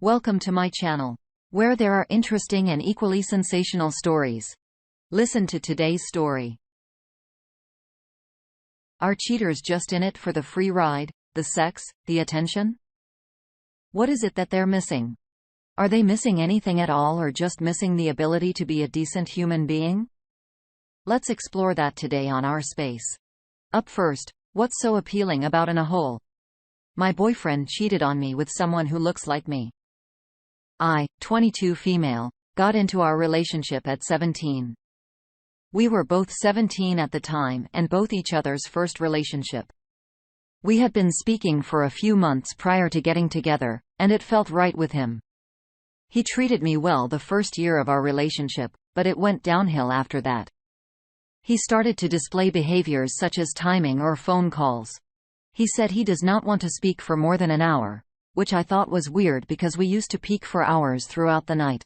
Welcome to my channel, where there are interesting and equally sensational stories. Listen to today's story. Are cheaters just in it for the free ride, the sex, the attention? What is it that they're missing? Are they missing anything at all, or just missing the ability to be a decent human being? Let's explore that today on our space. Up first, what's so appealing about in a hole? My boyfriend cheated on me with someone who looks like me. I, 22 female, got into our relationship at 17. We were both 17 at the time and both each other's first relationship. We had been speaking for a few months prior to getting together, and it felt right with him. He treated me well the first year of our relationship, but it went downhill after that. He started to display behaviors such as timing or phone calls. He said he does not want to speak for more than an hour, which I thought was weird because we used to peak for hours throughout the night.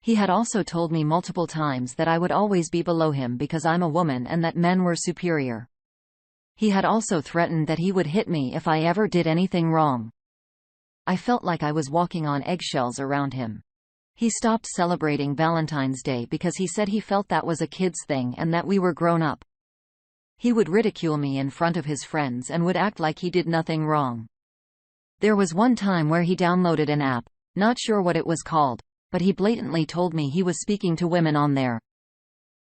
He had also told me multiple times that I would always be below him because I'm a woman and that men were superior. He had also threatened that he would hit me if I ever did anything wrong. I felt like I was walking on eggshells around him. He stopped celebrating Valentine's Day because he said he felt that was a kid's thing and that we were grown up. He would ridicule me in front of his friends and would act like he did nothing wrong. There was one time where he downloaded an app, not sure what it was called, but he blatantly told me he was speaking to women on there.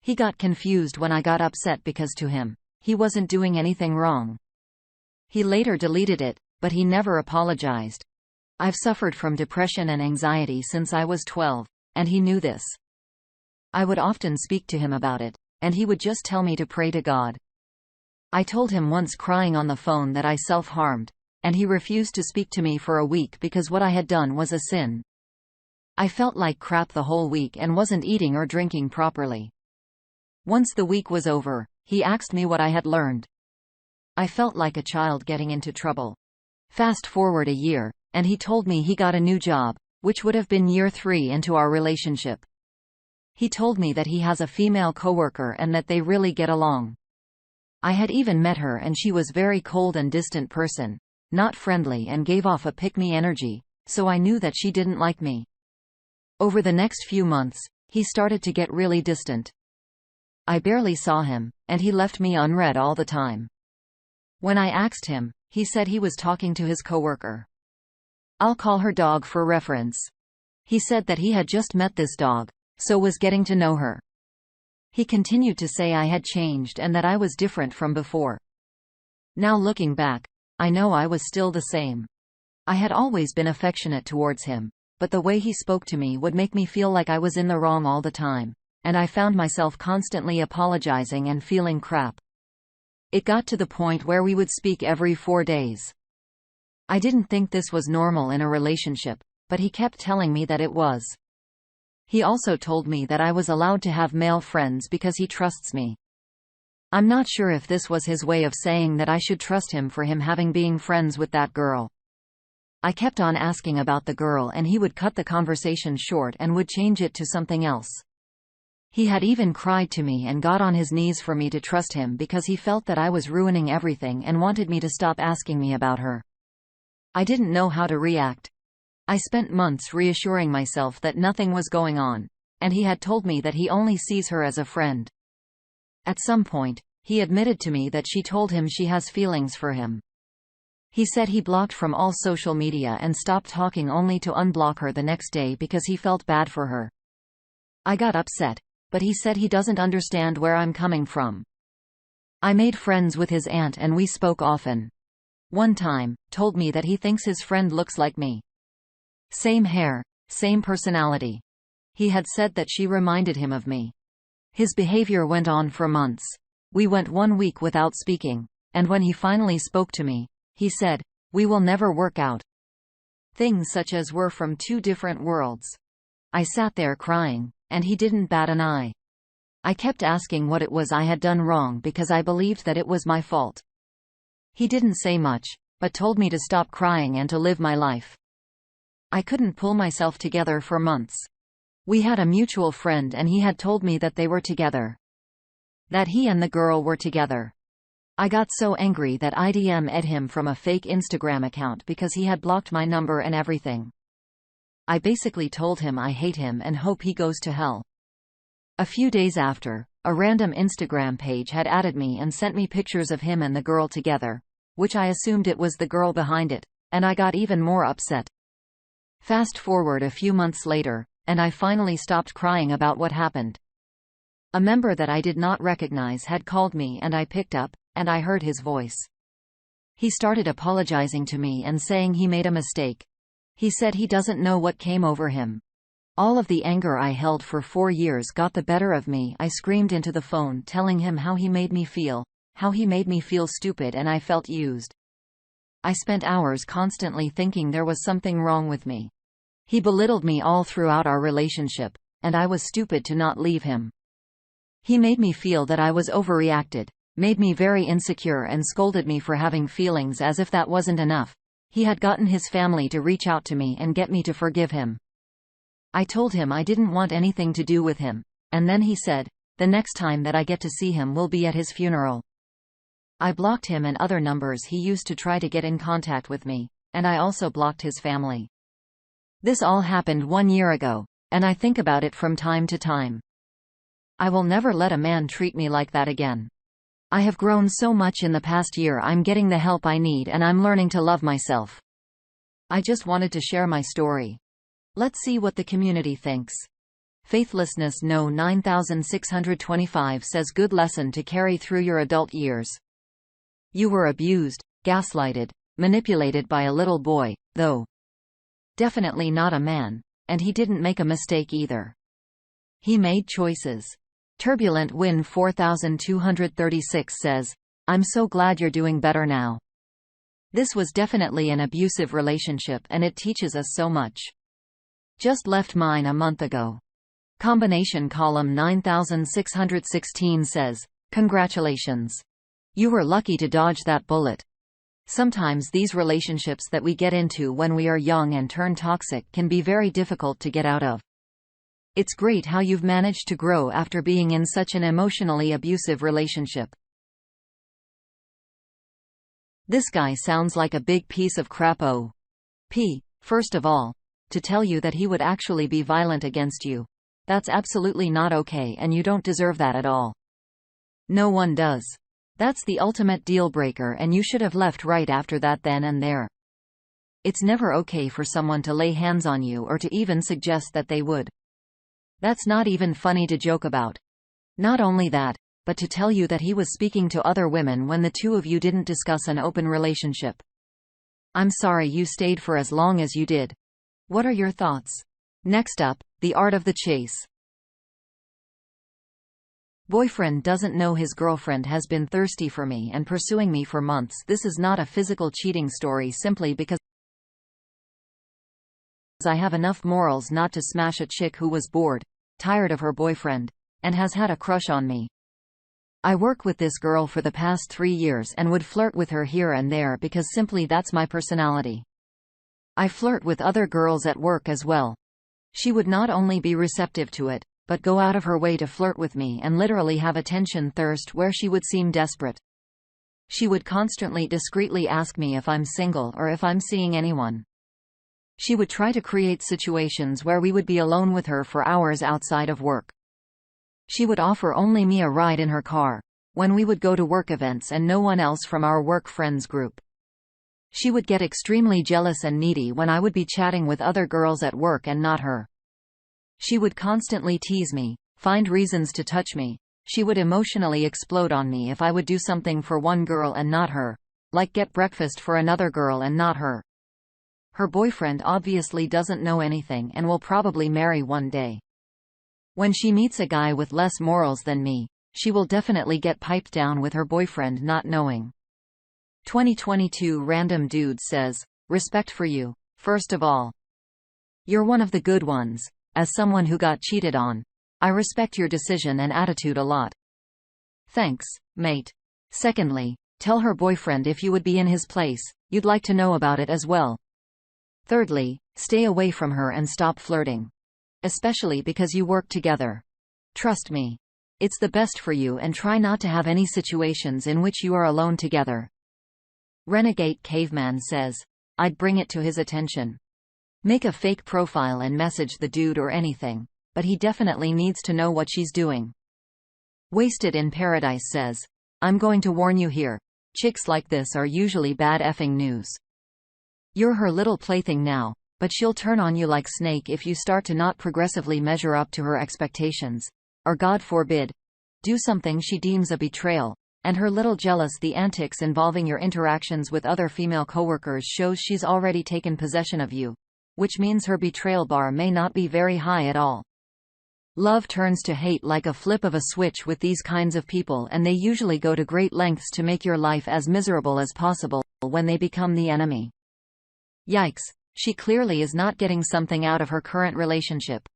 He got confused when I got upset because to him, he wasn't doing anything wrong. He later deleted it, but he never apologized. I've suffered from depression and anxiety since I was 12, and he knew this. I would often speak to him about it, and he would just tell me to pray to God. I told him once crying on the phone that I self-harmed, and he refused to speak to me for a week because what I had done was a sin. I felt like crap the whole week and wasn't eating or drinking properly. Once the week was over, he asked me what I had learned. I felt like a child getting into trouble. Fast forward a year, and he told me he got a new job, which would have been year 3 into our relationship. He told me that he has a female coworker and that they really get along. I had even met her and she was very cold and distant person, not friendly, and gave off a pick-me energy, so I knew that she didn't like me. Over the next few months, he started to get really distant. I barely saw him, and he left me unread all the time. When I asked him, he said he was talking to his coworker. I'll call her dog for reference. He said that he had just met this dog, so was getting to know her. He continued to say I had changed and that I was different from before. Now looking back, I know I was still the same. I had always been affectionate towards him, but the way he spoke to me would make me feel like I was in the wrong all the time, and I found myself constantly apologizing and feeling crap. It got to the point where we would speak every 4 days. I didn't think this was normal in a relationship, but he kept telling me that it was. He also told me that I was allowed to have male friends because he trusts me. I'm not sure if this was his way of saying that I should trust him for him having being friends with that girl. I kept on asking about the girl and he would cut the conversation short and would change it to something else. He had even cried to me and got on his knees for me to trust him because he felt that I was ruining everything and wanted me to stop asking me about her. I didn't know how to react. I spent months reassuring myself that nothing was going on, and he had told me that he only sees her as a friend. At some point, he admitted to me that she told him she has feelings for him. He said he blocked from all social media and stopped talking only to unblock her the next day because he felt bad for her. I got upset, but he said he doesn't understand where I'm coming from. I made friends with his aunt and we spoke often. One time, told me that he thinks his friend looks like me. Same hair, same personality. He had said that she reminded him of me. His behavior went on for months. We went 1 week without speaking, and when he finally spoke to me, he said, "We will never work out." Things such as we're from 2 different worlds. I sat there crying, and he didn't bat an eye. I kept asking what it was I had done wrong because I believed that it was my fault. He didn't say much, but told me to stop crying and to live my life. I couldn't pull myself together for months. We had a mutual friend and he had told me that they were together. That he and the girl were together. I got so angry that I DM'd him from a fake Instagram account because he had blocked my number and everything. I basically told him I hate him and hope he goes to hell. A few days after, a random Instagram page had added me and sent me pictures of him and the girl together, which I assumed it was the girl behind it, and I got even more upset. Fast forward a few months later, and I finally stopped crying about what happened. A member that I did not recognize had called me and I picked up, and I heard his voice. He started apologizing to me and saying he made a mistake. He said he doesn't know what came over him. All of the anger I held for 4 years got the better of me. I screamed into the phone telling him how he made me feel stupid, and I felt used. I spent hours constantly thinking there was something wrong with me. He belittled me all throughout our relationship, and I was stupid to not leave him. He made me feel that I was overreacted, made me very insecure, and scolded me for having feelings as if that wasn't enough. He had gotten his family to reach out to me and get me to forgive him. I told him I didn't want anything to do with him, and then he said, "The next time that I get to see him will be at his funeral." I blocked him and other numbers he used to try to get in contact with me, and I also blocked his family. This all happened 1 year ago, and I think about it from time to time. I will never let a man treat me like that again. I have grown so much in the past year. I'm getting the help I need and I'm learning to love myself. I just wanted to share my story. Let's see what the community thinks. Faithlessness No 9625 says, good lesson to carry through your adult years. You were abused, gaslighted, manipulated by a little boy, though. Definitely not a man. And he didn't make a mistake either. He made choices. Turbulent Win 4236 says, I'm so glad you're doing better now. This was definitely an abusive relationship and it teaches us so much. Just left mine a month ago. Combination Column 9616 says, congratulations. You were lucky to dodge that bullet. Sometimes these relationships that we get into when we are young and turn toxic can be very difficult to get out of. It's great how you've managed to grow after being in such an emotionally abusive relationship. This guy sounds like a big piece of crap. First of all, to tell you that he would actually be violent against you. That's absolutely not okay, and you don't deserve that at all. No one does. That's the ultimate deal breaker, and you should have left right after that, then and there. It's never okay for someone to lay hands on you or to even suggest that they would. That's not even funny to joke about. Not only that, but to tell you that he was speaking to other women when the two of you didn't discuss an open relationship. I'm sorry you stayed for as long as you did. What are your thoughts? Next up, the art of the chase. Boyfriend doesn't know his girlfriend has been thirsty for me and pursuing me for months. This is not a physical cheating story simply because I have enough morals not to smash a chick who was bored, tired of her boyfriend, and has had a crush on me. I work with this girl for the past 3 years and would flirt with her here and there because simply that's my personality. I flirt with other girls at work as well. She would not only be receptive to it, but go out of her way to flirt with me and literally have attention thirst where she would seem desperate. She would constantly discreetly ask me if I'm single or if I'm seeing anyone. She would try to create situations where we would be alone with her for hours outside of work. She would offer only me a ride in her car when we would go to work events and no one else from our work friends group. She would get extremely jealous and needy when I would be chatting with other girls at work and not her. She would constantly tease me, find reasons to touch me. She would emotionally explode on me if I would do something for one girl and not her, like get breakfast for another girl and not her. Her boyfriend obviously doesn't know anything and will probably marry one day. When she meets a guy with less morals than me, she will definitely get piped down with her boyfriend not knowing. 2022 Random Dude says, respect for you, first of all. You're one of the good ones. As someone who got cheated on, I respect your decision and attitude a lot. Thanks, mate. Secondly, tell her boyfriend if you would be in his place, you'd like to know about it as well. Thirdly, stay away from her and stop flirting. Especially because you work together. Trust me. It's the best for you, and try not to have any situations in which you are alone together. Renegade Caveman says, I'd bring it to his attention. Make a fake profile and message the dude or anything. But he definitely needs to know what she's doing. Wasted in Paradise says, I'm going to warn you here. Chicks like this are usually bad effing news. You're her little plaything now, but she'll turn on you like snake if you start to not progressively measure up to her expectations. Or God forbid, do something she deems a betrayal. And her little jealous. The antics involving your interactions with other female coworkers shows she's already taken possession of you. Which means her betrayal bar may not be very high at all. Love turns to hate like a flip of a switch with these kinds of people, and they usually go to great lengths to make your life as miserable as possible when they become the enemy. Yikes, she clearly is not getting something out of her current relationship.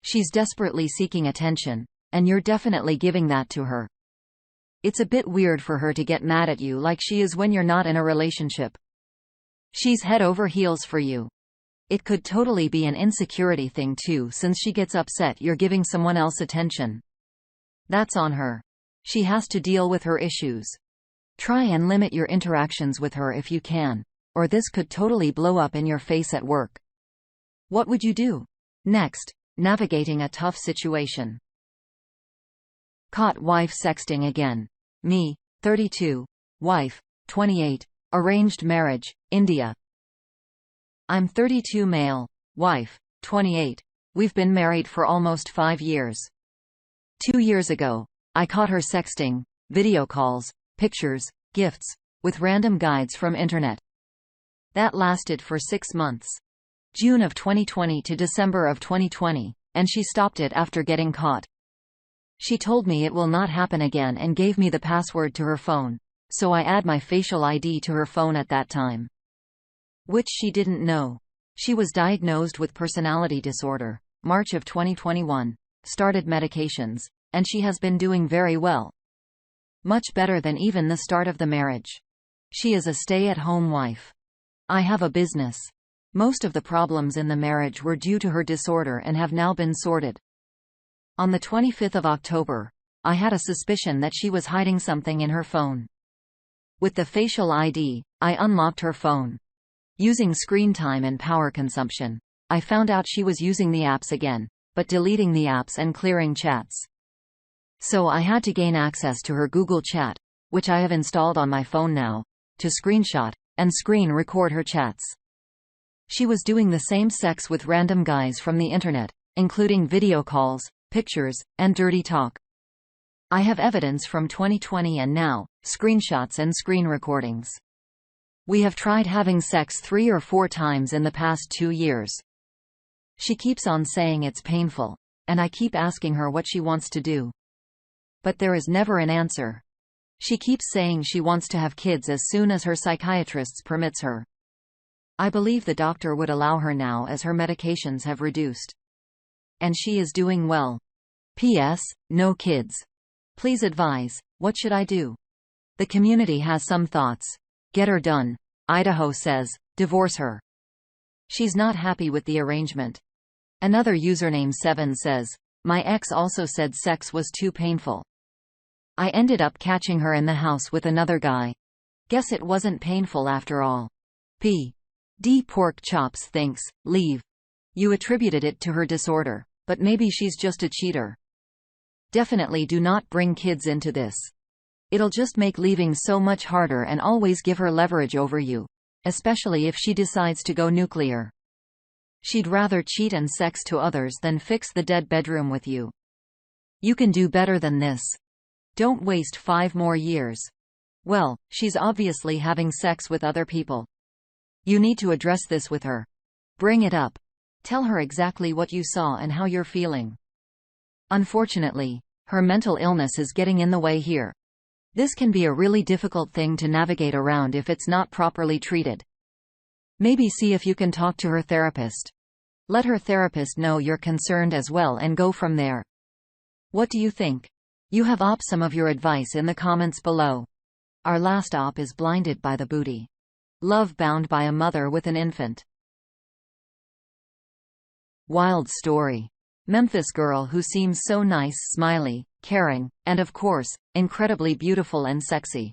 She's desperately seeking attention, and you're definitely giving that to her. It's a bit weird for her to get mad at you like she is when you're not in a relationship. She's head over heels for you. It could totally be an insecurity thing too, since she gets upset you're giving someone else attention. That's on her. She has to deal with her issues. Try and limit your interactions with her if you can, or this could totally blow up in your face at work. What would you do? Next, navigating a tough situation. Caught wife sexting again. Me, 32. Wife, 28. Arranged marriage, India. I'm 32, male. Wife, 28. We've been married for almost 5 years. 2 years ago, I caught her sexting, video calls, pictures, gifts, with random guides from internet. That lasted for 6 months. June of 2020 to December of 2020, and she stopped it after getting caught. She told me it will not happen again and gave me the password to her phone, so I add my facial ID to her phone at that time. Which she didn't know. She was diagnosed with personality disorder, March of 2021, started medications, and she has been doing very well. Much better than even the start of the marriage. She is a stay-at-home wife. I have a business. Most of the problems in the marriage were due to her disorder and have now been sorted. On the 25th of October, I had a suspicion that she was hiding something in her phone. With the facial ID, I unlocked her phone. Using screen time and power consumption, I found out she was using the apps again, but deleting the apps and clearing chats. So I had to gain access to her Google Chat, which I have installed on my phone now, to screenshot and screen record her chats. She was doing the same sex with random guys from the internet, including video calls, pictures, and dirty talk. I have evidence from 2020 and now, screenshots and screen recordings. We have tried having sex 3 or 4 times in the past 2 years. She keeps on saying it's painful, and I keep asking her what she wants to do. But there is never an answer. She keeps saying she wants to have kids as soon as her psychiatrist permits her. I believe the doctor would allow her now as her medications have reduced. And she is doing well. P.S. No kids. Please advise, what should I do? The community has some thoughts. Get her done. Idaho says, divorce her. She's not happy with the arrangement. Another username 7 says, my ex also said sex was too painful. I ended up catching her in the house with another guy. Guess it wasn't painful after all. P.D. Pork Chops thinks, leave. You attributed it to her disorder, but maybe she's just a cheater. Definitely do not bring kids into this. It'll just make leaving so much harder and always give her leverage over you, especially if she decides to go nuclear. She'd rather cheat and sex to others than fix the dead bedroom with you. You can do better than this. Don't waste 5 more years. Well, she's obviously having sex with other people. You need to address this with her. Bring it up. Tell her exactly what you saw and how you're feeling. Unfortunately, her mental illness is getting in the way here. This can be a really difficult thing to navigate around if it's not properly treated. Maybe see if you can talk to her therapist. Let her therapist know you're concerned as well and go from there. What do you think? You have some of your advice in the comments below. Our last is blinded by the booty. Love bound by a mother with an infant. Wild story. Memphis girl who seems so nice, smiley, caring, and of course, incredibly beautiful and sexy.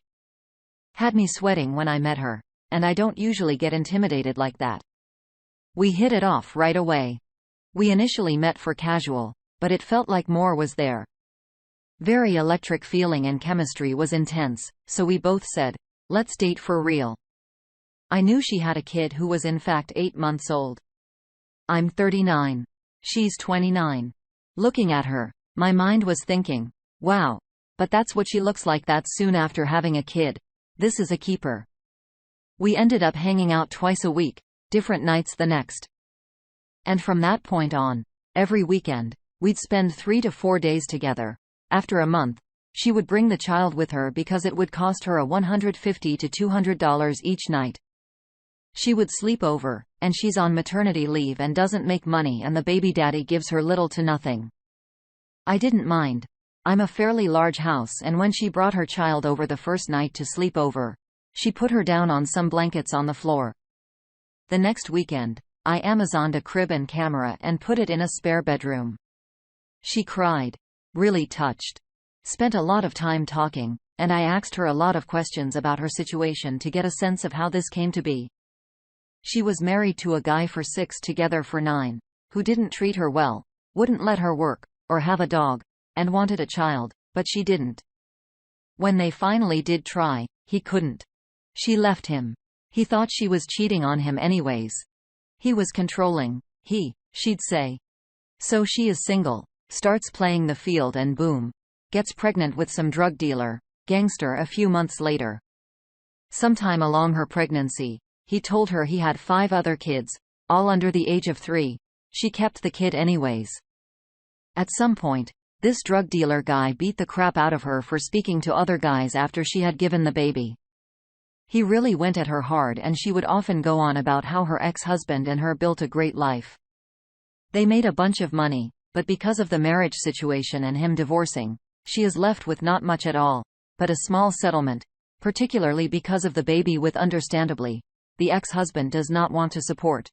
Had me sweating when I met her, and I don't usually get intimidated like that. We hit it off right away. We initially met for casual, but it felt like more was there. Very electric feeling and chemistry was intense, so we both said, let's date for real. I knew she had a kid who was in fact 8 months old. I'm 39. She's 29. Looking at her, my mind was thinking, wow, but that's what she looks like that soon after having a kid. This is a keeper. We ended up hanging out twice a week, different nights the next. And from that point on, every weekend, we'd spend 3 to 4 days together. After a month, she would bring the child with her because it would cost her $150 to $200 each night. She would sleep over, and she's on maternity leave and doesn't make money, and the baby daddy gives her little to nothing. I didn't mind. I'm a fairly large house, and when she brought her child over the first night to sleep over, she put her down on some blankets on the floor. The next weekend, I Amazoned a crib and camera and put it in a spare bedroom. She cried. Really touched. Spent a lot of time talking, and I asked her a lot of questions about her situation to get a sense of how this came to be. She was married to a guy for 6, together for 9, who didn't treat her well, wouldn't let her work, or have a dog, and wanted a child, but she didn't. When they finally did try, he couldn't. She left him. He thought she was cheating on him anyways. He was controlling, she'd say. So she is single. Starts playing the field and boom. Gets pregnant with some drug dealer, gangster a few months later. Sometime along her pregnancy, he told her he had 5 other kids, all under the age of 3. She kept the kid anyways. At some point, this drug dealer guy beat the crap out of her for speaking to other guys after she had given the baby. He really went at her hard, and she would often go on about how her ex-husband and her built a great life. They made a bunch of money. But because of the marriage situation and him divorcing, she is left with not much at all, but a small settlement, particularly because of the baby with, understandably, the ex-husband does not want to support.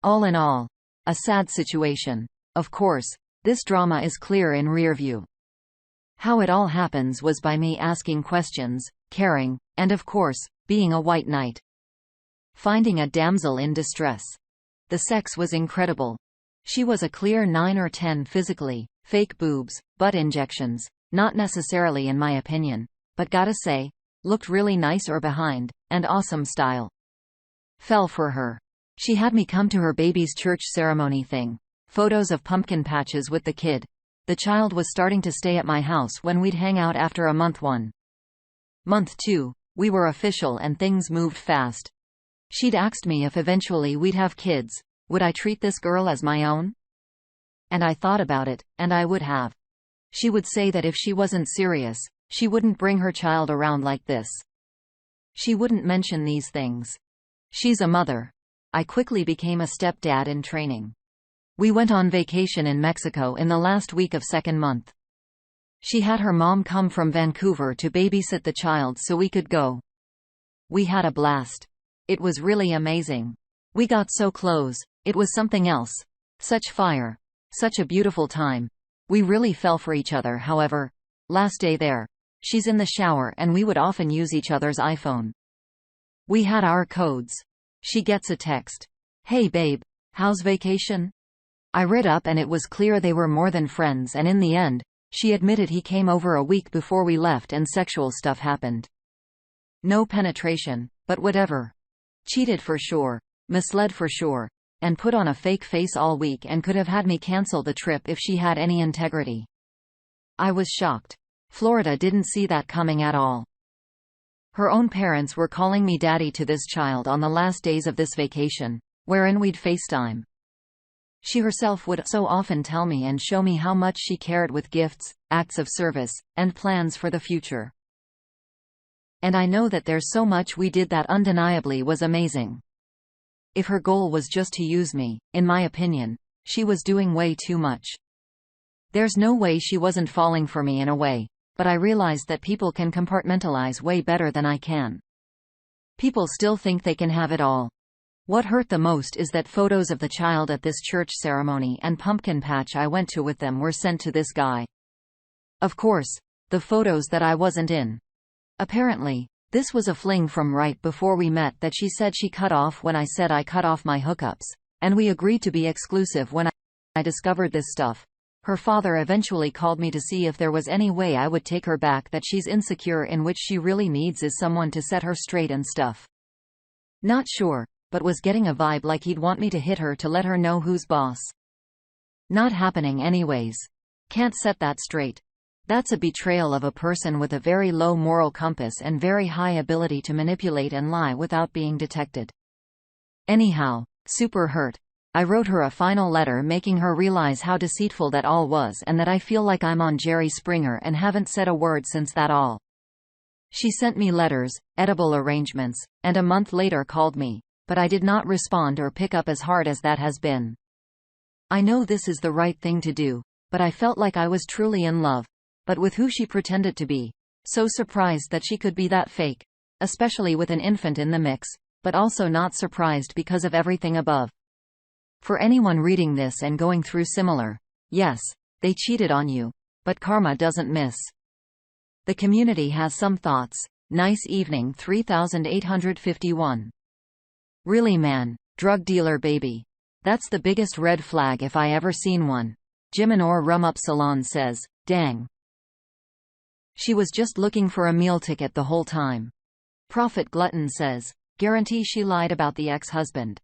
All in all, a sad situation. Of course, this drama is clear in rear view. How it all happens was by me asking questions, caring, and of course, being a white knight. Finding a damsel in distress. The sex was incredible. She was a clear 9 or 10 physically, fake boobs, butt injections, not necessarily in my opinion, but gotta say, looked really nice or behind, and awesome style. Fell for her. She had me come to her baby's church ceremony thing. Photos of pumpkin patches with the kid. The child was starting to stay at my house when we'd hang out after a month 1. Month 2, we were official and things moved fast. She'd asked me if eventually we'd have kids. Would I treat this girl as my own? And I thought about it, and I would have. She would say that if she wasn't serious, she wouldn't bring her child around like this. She wouldn't mention these things. She's a mother. I quickly became a stepdad in training. We went on vacation in Mexico in the last week of 2nd month. She had her mom come from Vancouver to babysit the child so we could go. We had a blast. It was really amazing. We got so close. It was something else. Such fire. Such a beautiful time. We really fell for each other. However, last day there, she's in the shower and we would often use each other's iPhone. We had our codes. She gets a text. Hey babe, how's vacation? I read up and it was clear they were more than friends, and in the end, she admitted he came over a week before we left and sexual stuff happened. No penetration, but whatever. Cheated for sure. Misled for sure. And put on a fake face all week and could have had me cancel the trip if she had any integrity. I was shocked. Florida didn't see that coming at all. Her own parents were calling me daddy to this child on the last days of this vacation, wherein we'd FaceTime. She herself would so often tell me and show me how much she cared with gifts, acts of service, and plans for the future. And I know that there's so much we did that undeniably was amazing. If her goal was just to use me, in my opinion, she was doing way too much. There's no way she wasn't falling for me in a way, but I realized that people can compartmentalize way better than I can. People still think they can have it all. What hurt the most is that photos of the child at this church ceremony and pumpkin patch I went to with them were sent to this guy. Of course, the photos that I wasn't in. Apparently, This was a fling from right before we met that she said she cut off when I said I cut off my hookups, and we agreed to be exclusive when I discovered this stuff. Her father eventually called me to see if there was any way I would take her back, that she's insecure and which she really needs is someone to set her straight and stuff. Not sure, but was getting a vibe like he'd want me to hit her to let her know who's boss. Not happening anyways. Can't set that straight. That's a betrayal of a person with a very low moral compass and very high ability to manipulate and lie without being detected. Anyhow, super hurt. I wrote her a final letter making her realize how deceitful that all was and that I feel like I'm on Jerry Springer and haven't said a word since that all. She sent me letters, edible arrangements, and a month later called me, but I did not respond or pick up as hard as that has been. I know this is the right thing to do, but I felt like I was truly in love, but with who she pretended to be. So surprised that she could be that fake, especially with an infant in the mix, but also not surprised because of everything above. For anyone reading this and going through similar, yes, they cheated on you, but karma doesn't miss. The community has some thoughts. Nice evening 3851. Really man, drug dealer baby. That's the biggest red flag if I ever seen one. Jiminor Rum Up Salon says, dang. She was just looking for a meal ticket the whole time. Prophet Glutton says, guarantee she lied about the ex-husband.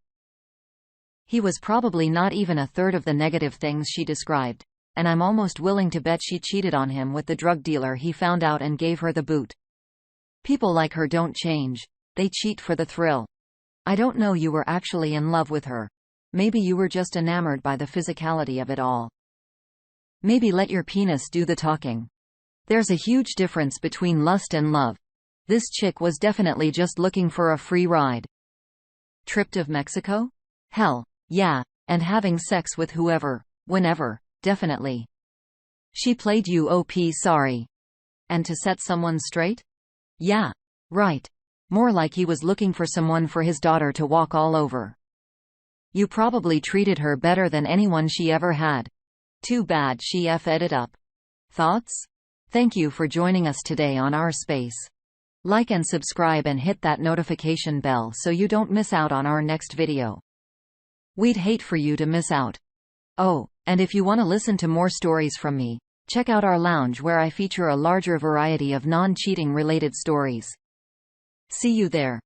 He was probably not even a third of the negative things she described, and I'm almost willing to bet she cheated on him with the drug dealer he found out and gave her the boot. People like her don't change. They cheat for the thrill. I don't know you were actually in love with her. Maybe you were just enamored by the physicality of it all. Maybe let your penis do the talking. There's a huge difference between lust and love. This chick was definitely just looking for a free ride. Trip to Mexico? Hell, yeah, and having sex with whoever, whenever, definitely. She played you OP sorry. And to set someone straight? Yeah. Right. More like he was looking for someone for his daughter to walk all over. You probably treated her better than anyone she ever had. Too bad she F'd it up. Thoughts? Thank you for joining us today on our space. Like and subscribe and hit that notification bell so you don't miss out on our next video. We'd hate for you to miss out. Oh, and if you want to listen to more stories from me, check out our lounge where I feature a larger variety of non-cheating related stories. See you there.